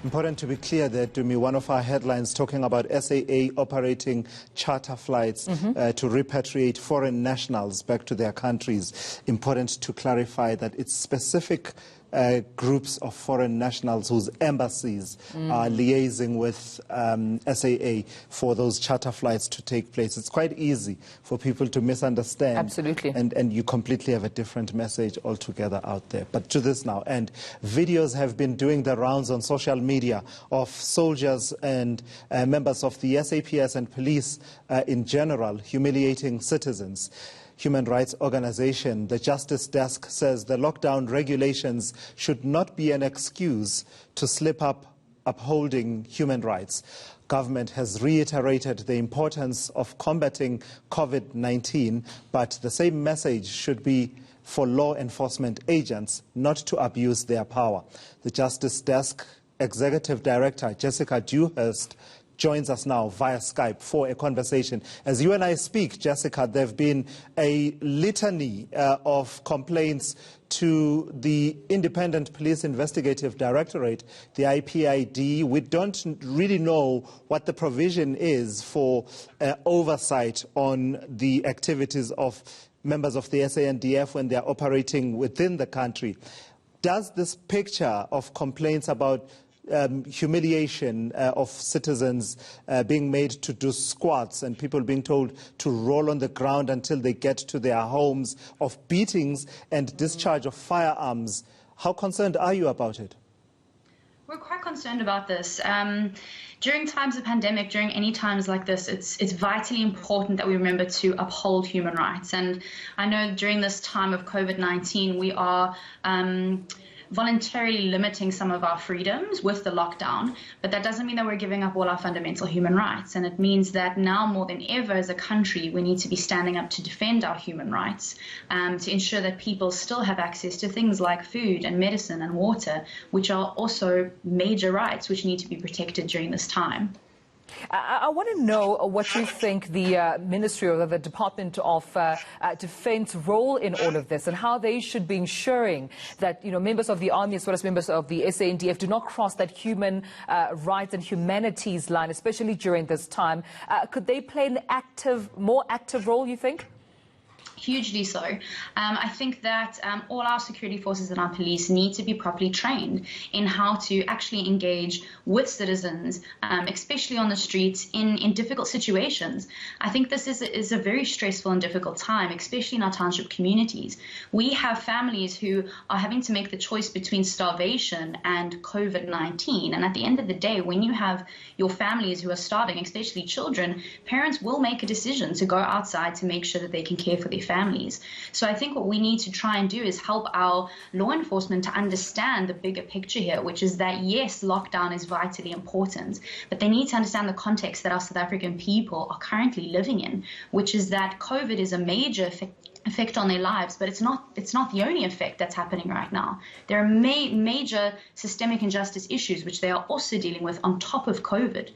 Important to be clear that, Dumi, one of our headlines talking about SAA operating charter flights to repatriate foreign nationals back to their countries. Important to clarify that it's specific groups of foreign nationals whose embassies are liaising with SAA for those charter flights to take place. It's quite easy for people to misunderstand. Absolutely. And you completely have a different message altogether out there. But to this now, and videos have been doing the rounds on social media of soldiers and members of the SAPS and police in general humiliating citizens. Human rights organization, the Justice Desk, says the lockdown regulations should not be an excuse to slip up upholding human rights. Government has reiterated the importance of combating COVID-19, but the same message should be for law enforcement agents not to abuse their power. The Justice Desk Executive Director, Jessica Dewhurst, joins us now via Skype for a conversation. As you and I speak, Jessica, there have been a litany of complaints to the Independent Police Investigative Directorate, the IPID. We don't really know what the provision is for oversight on the activities of members of the SANDF when they are operating within the country. Does this picture of complaints about humiliation of citizens being made to do squats and people being told to roll on the ground until they get to their homes, of beatings and discharge of firearms, how concerned are you about it? We're quite concerned about this. During times of pandemic, during any times like this, it's vitally important that we remember to uphold human rights. And I know during this time of COVID-19, we are voluntarily limiting some of our freedoms with the lockdown, but that doesn't mean that we're giving up all our fundamental human rights. And it means that now more than ever as a country, we need to be standing up to defend our human rights, to ensure that people still have access to things like food and medicine and water, which are also major rights which need to be protected during this time. I want to know what you think the Ministry or the Department of Defense role in all of this and how they should be ensuring that, members of the army as well as members of the SANDF do not cross that human rights and humanities line, especially during this time. Could they play an more active role, you think? Hugely so. I think that all our security forces and our police need to be properly trained in how to actually engage with citizens, especially on the streets in difficult situations. I think this is a very stressful and difficult time, especially in our township communities. We have families who are having to make the choice between starvation and COVID-19. And at the end of the day, when you have your families who are starving, especially children, parents will make a decision to go outside to make sure that they can care for their families. So I think what we need to try and do is help our law enforcement to understand the bigger picture here, which is that, yes, lockdown is vitally important, but they need to understand the context that our South African people are currently living in, which is that COVID is a major effect on their lives, but it's not the only effect that's happening right now. There are major systemic injustice issues which they are also dealing with on top of COVID.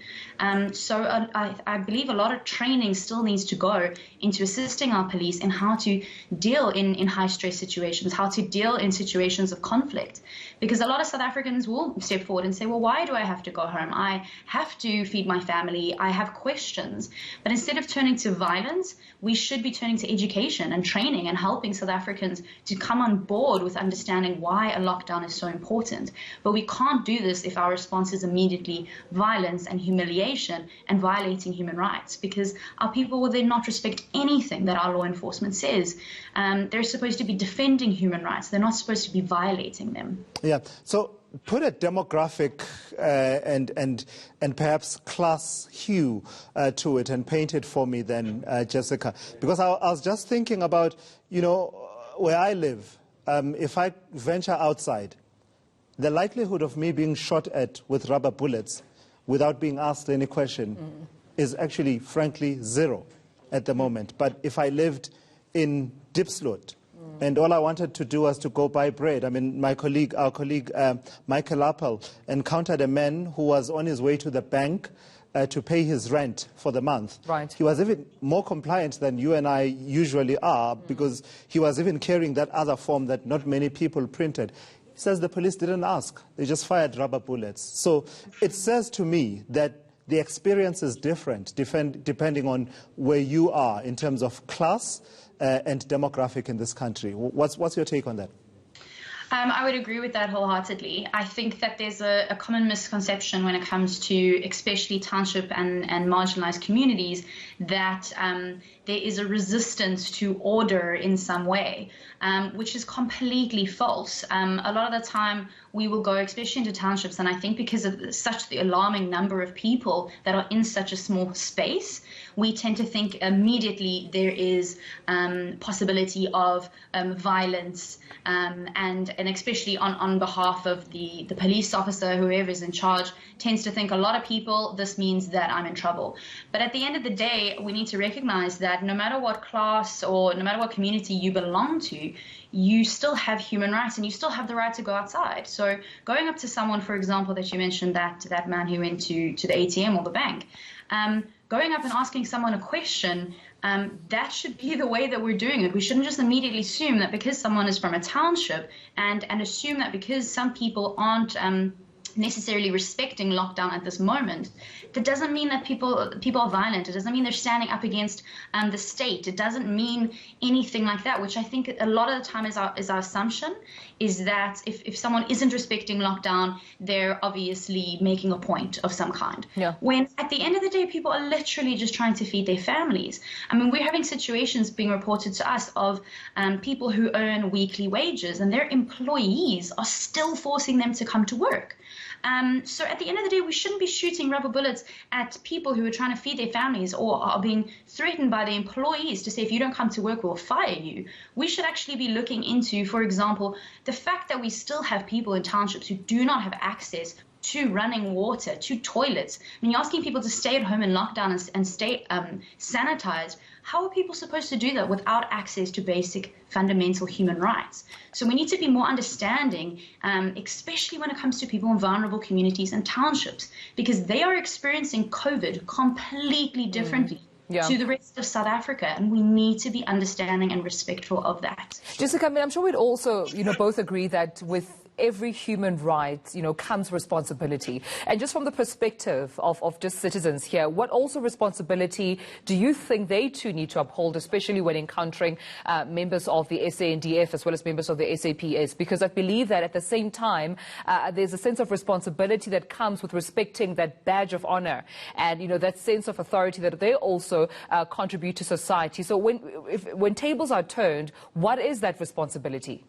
So I believe a lot of training still needs to go into assisting our police in how to deal in high stress situations, how to deal in situations of conflict. Because a lot of South Africans will step forward and say, well, why do I have to go home? I have to feed my family. I have questions. But instead of turning to violence, we should be turning to education and training and helping South Africans to come on board with understanding why a lockdown is so important. But we can't do this if our response is immediately violence and humiliation and violating human rights, because our people will then not respect anything that our law enforcement says. They're supposed to be defending human rights. They're not supposed to be violating them. Yeah. So put a demographic and perhaps class hue to it and paint it for me then, Jessica. Because I was just thinking about, where I live, if I venture outside, the likelihood of me being shot at with rubber bullets without being asked any question is actually, frankly, zero at the moment. But if I lived in Diepsloot, and all I wanted to do was to go buy bread. I mean, our colleague Michael Appel encountered a man who was on his way to the bank to pay his rent for the month. Right. He was even more compliant than you and I usually are, because he was even carrying that other form that not many people printed. says the police didn't ask. They just fired rubber bullets. So it says to me that the experience is different depending on where you are in terms of class and demographic in this country. What's your take on that? I would agree with that wholeheartedly. I think that there's a common misconception when it comes to especially township and marginalized communities that there is a resistance to order in some way, which is completely false. A lot of the time we will go, especially into townships, and I think because of such the alarming number of people that are in such a small space, we tend to think immediately there is possibility of violence and especially on behalf of the police officer, whoever is in charge, tends to think a lot of people, this means that I'm in trouble. But at the end of the day, we need to recognize that no matter what class or no matter what community you belong to, you still have human rights and you still have the right to go outside. So going up to someone, for example, that you mentioned, that man who went to the ATM or the bank, going up and asking someone a question, that should be the way that we're doing it. We shouldn't just immediately assume that because someone is from a township and assume that because some people aren't necessarily respecting lockdown at this moment, that doesn't mean that people are violent. It doesn't mean they're standing up against the state. It doesn't mean anything like that, which I think a lot of the time is our assumption, is that if someone isn't respecting lockdown, they're obviously making a point of some kind. Yeah. When at the end of the day, people are literally just trying to feed their families. I mean, we're having situations being reported to us of people who earn weekly wages and their employees are still forcing them to come to work. So at the end of the day, we shouldn't be shooting rubber bullets at people who are trying to feed their families or are being threatened by their employees to say, if you don't come to work, we'll fire you. We should actually be looking into, for example, the fact that we still have people in townships who do not have access to running water, to toilets. I mean, you're asking people to stay at home in lockdown and stay sanitized. How are people supposed to do that without access to basic fundamental human rights? So we need to be more understanding, especially when it comes to people in vulnerable communities and townships, because they are experiencing COVID completely differently to the rest of South Africa, and we need to be understanding and respectful of that. Jessica, I mean, I'm sure we'd also, both agree that with every human right, comes responsibility. And just from the perspective of just citizens here, what also responsibility do you think they too need to uphold, especially when encountering members of the SANDF as well as members of the SAPS? Because I believe that at the same time, there's a sense of responsibility that comes with respecting that badge of honor and, that sense of authority that they also contribute to society. So when tables are turned, what is that responsibility?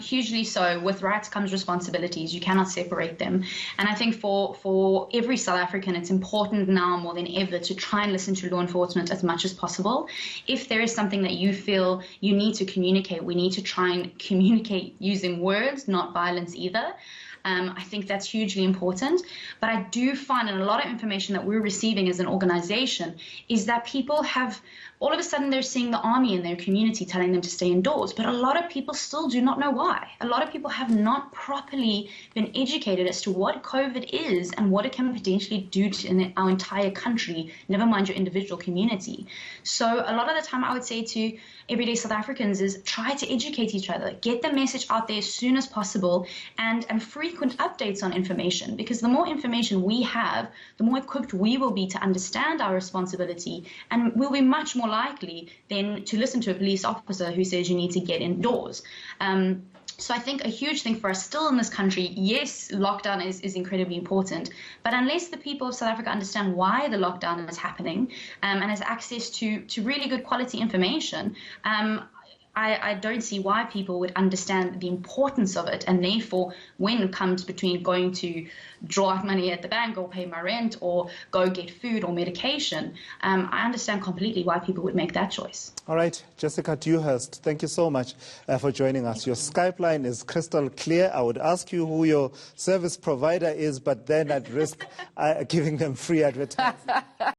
Hugely so. With rights comes responsibilities. You cannot separate them. And I think for every South African, it's important now more than ever to try and listen to law enforcement as much as possible. If there is something that you feel you need to communicate, we need to try and communicate using words, not violence either. I think that's hugely important. But I do find, and a lot of information that we're receiving as an organization, is that people have, all of a sudden they're seeing the army in their community telling them to stay indoors. But a lot of people still do not know why. A lot of people have not properly been educated as to what COVID is and what it can potentially do to our entire country, never mind your individual community. So a lot of the time I would say to everyday South Africans is try to educate each other, get the message out there as soon as possible, and frequent updates on information, because the more information we have, the more equipped we will be to understand our responsibility, and we'll be much more likely then to listen to a police officer who says you need to get indoors. So I think a huge thing for us still in this country, yes, lockdown is incredibly important, but unless the people of South Africa understand why the lockdown is happening and has access to really good quality information, I don't see why people would understand the importance of it, and therefore when it comes between going to draw out money at the bank or pay my rent or go get food or medication, I understand completely why people would make that choice. All right, Jessica Dewhurst, thank you so much for joining us. Your Skype line is crystal clear. I would ask you who your service provider is, but then I'd risk giving them free advertising.